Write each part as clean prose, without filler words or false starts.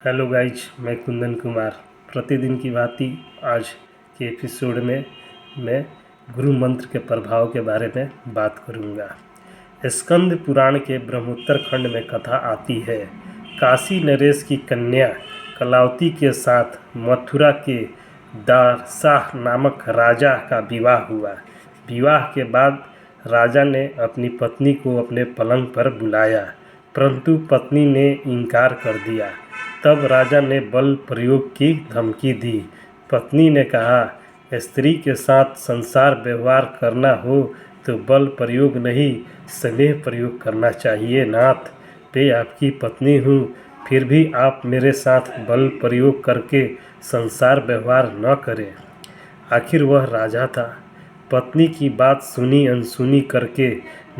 Hello guys, मैं कुंदन कुमार। प्रतिदिन की भांति आज के एपिसोड में मैं गुरु मंत्र के प्रभाव के बारे में बात करूंगा। स्कंद पुराण के ब्रह्मोत्तर खंड में कथा आती है। काशी नरेश की कन्या कलावती के साथ मथुरा के दारसाह नामक राजा का विवाह हुआ। विवाह के बाद राजा ने अपनी पत्नी को अपने पलंग पर बुलाया, परंतु पत्नी ने इनकार कर दिया। तब राजा ने बल प्रयोग की धमकी दी। पत्नी ने कहा, स्त्री के साथ संसार व्यवहार करना हो तो बल प्रयोग नहीं, स्नेह प्रयोग करना चाहिए। नाथ, मैं आपकी पत्नी हूँ, फिर भी आप मेरे साथ बल प्रयोग करके संसार व्यवहार न करें। आखिर वह राजा था। पत्नी की बात सुनी अनसुनी करके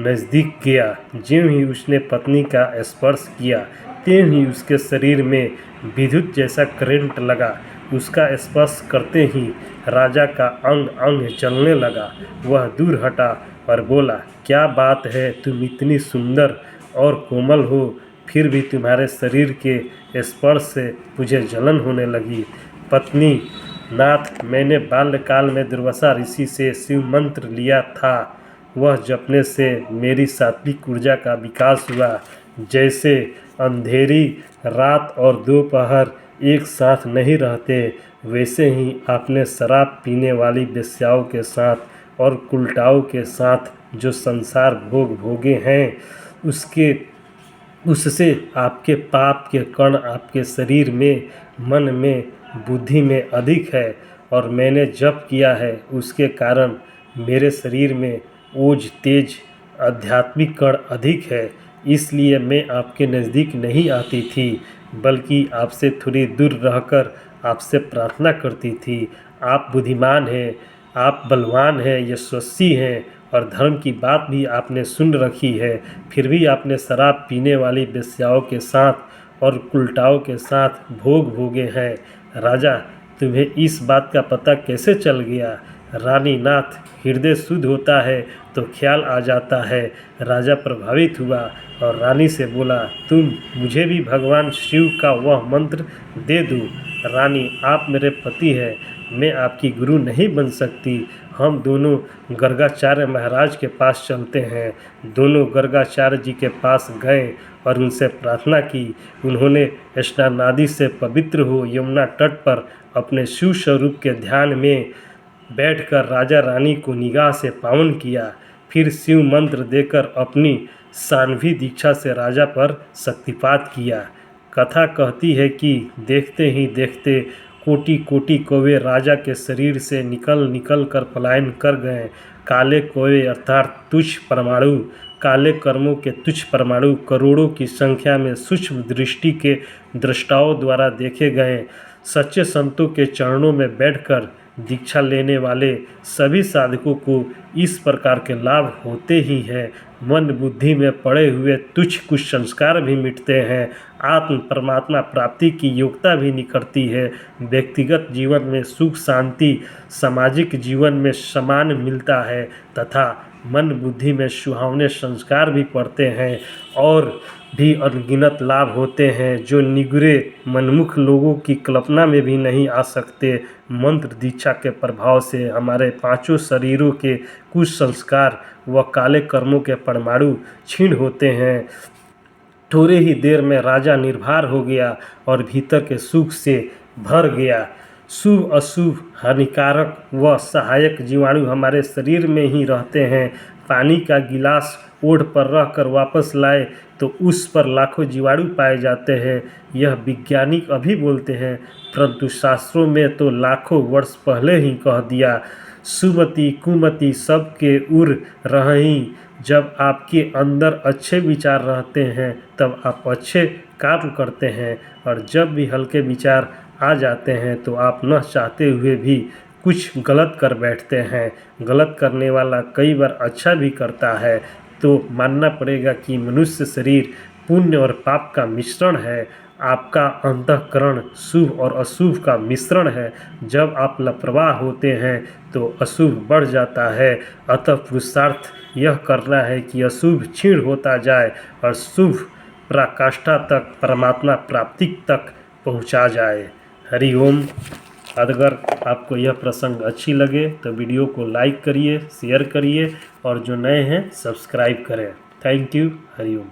नज़दीक गया। ज्यों ही उसने पत्नी का स्पर्श किया, त्यों ही उसके शरीर में विद्युत जैसा करंट लगा। उसका स्पर्श करते ही राजा का अंग अंग जलने लगा। वह दूर हटा और बोला, क्या बात है, तुम इतनी सुंदर और कोमल हो, फिर भी तुम्हारे शरीर के स्पर्श से मुझे जलन होने लगी। पत्नी, नाथ, मैंने बाल्यकाल में दुर्वासा ऋषि से शिव मंत्र लिया था। वह जपने से मेरी सात्विक ऊर्जा का विकास हुआ। जैसे अंधेरी रात और दोपहर एक साथ नहीं रहते, वैसे ही आपने शराब पीने वाली वेश्याओं के साथ और कुलटाओं के साथ जो संसार भोग भोगे हैं, उससे आपके पाप के कण आपके शरीर में, मन में, बुद्धि में अधिक है। और मैंने जप किया है, उसके कारण मेरे शरीर में ओज तेज आध्यात्मिक कण अधिक है। इसलिए मैं आपके नज़दीक नहीं आती थी, बल्कि आपसे थोड़ी दूर रहकर आपसे प्रार्थना करती थी। आप बुद्धिमान हैं, आप बलवान हैं, यशस्वी हैं और धर्म की बात भी आपने सुन रखी है, फिर भी आपने शराब पीने वाली वेश्याओं के साथ और कुलटाओं के साथ भोग भोगे हैं। राजा, तुम्हें इस बात का पता कैसे चल गया? रानी, नाथ, हृदय शुद्ध होता है तो ख्याल आ जाता है। राजा प्रभावित हुआ और रानी से बोला, तुम मुझे भी भगवान शिव का वह मंत्र दे दो। रानी, आप मेरे पति हैं, मैं आपकी गुरु नहीं बन सकती। हम दोनों गर्गाचार्य महाराज के पास चलते हैं। दोनों गर्गाचार्य जी के पास गए और उनसे प्रार्थना की। उन्होंने स्नानादि से पवित्र हो यमुना तट पर अपने शिव स्वरूप के ध्यान में बैठकर राजा रानी को निगाह से पावन किया। फिर शिव मंत्र देकर अपनी सान्वी दीक्षा से राजा पर शक्तिपात किया। कथा कहती है कि देखते ही देखते कोटि कोटि कौवे राजा के शरीर से निकल निकल कर पलायन कर गए। काले कौवे अर्थात तुच्छ परमाणु, काले कर्मों के तुच्छ परमाणु करोड़ों की संख्या में सूक्ष्म दृष्टि के दृष्टाओं द्वारा देखे गए। सच्चे संतों के चरणों में बैठकर दीक्षा लेने वाले सभी साधकों को इस प्रकार के लाभ होते ही हैं। मन बुद्धि में पड़े हुए तुच्छ कुछ संस्कार भी मिटते हैं। आत्म परमात्मा प्राप्ति की योग्यता भी निखरती है। व्यक्तिगत जीवन में सुख शांति, सामाजिक जीवन में सम्मान मिलता है तथा मन बुद्धि में सुहावने संस्कार भी पड़ते हैं और भी अनगिनत लाभ होते हैं जो निगुरे मनमुख लोगों की कल्पना में भी नहीं आ सकते। मंत्र दीक्षा के प्रभाव से हमारे पांचों शरीरों के कुछ संस्कार व काले कर्मों के परमाणु क्षीण होते हैं। थोड़े ही देर में राजा निर्भर हो गया और भीतर के सुख से भर गया। शुभ अशुभ, हानिकारक व सहायक जीवाणु हमारे शरीर में ही रहते हैं। पानी का गिलास ओढ़ पर रखकर वापस लाए तो उस पर लाखों जीवाणु पाए जाते हैं। यह वैज्ञानिक अभी बोलते हैं, परंतु शास्त्रों में तो लाखों वर्ष पहले ही कह दिया। सुमति कुमति सबके उर रहीं। जब आपके अंदर अच्छे विचार रहते हैं तब आप अच्छे काम करते हैं, और जब भी हल्के विचार आ जाते हैं तो आप न चाहते हुए भी कुछ गलत कर बैठते हैं। गलत करने वाला कई बार अच्छा भी करता है। तो मानना पड़ेगा कि मनुष्य शरीर पुण्य और पाप का मिश्रण है। आपका अंतःकरण शुभ और अशुभ का मिश्रण है। जब आप लापरवाह होते हैं तो अशुभ बढ़ जाता है। अतः पुरुषार्थ यह करना है कि अशुभ क्षीण होता जाए और शुभ पराकाष्ठा तक, परमात्मा प्राप्ति तक पहुंचा जाए। हरि ओम। अगर आपको यह प्रसंग अच्छी लगे तो वीडियो को लाइक करिए, शेयर करिए और जो नए हैं सब्सक्राइब करें। Thank you. हरि ओम।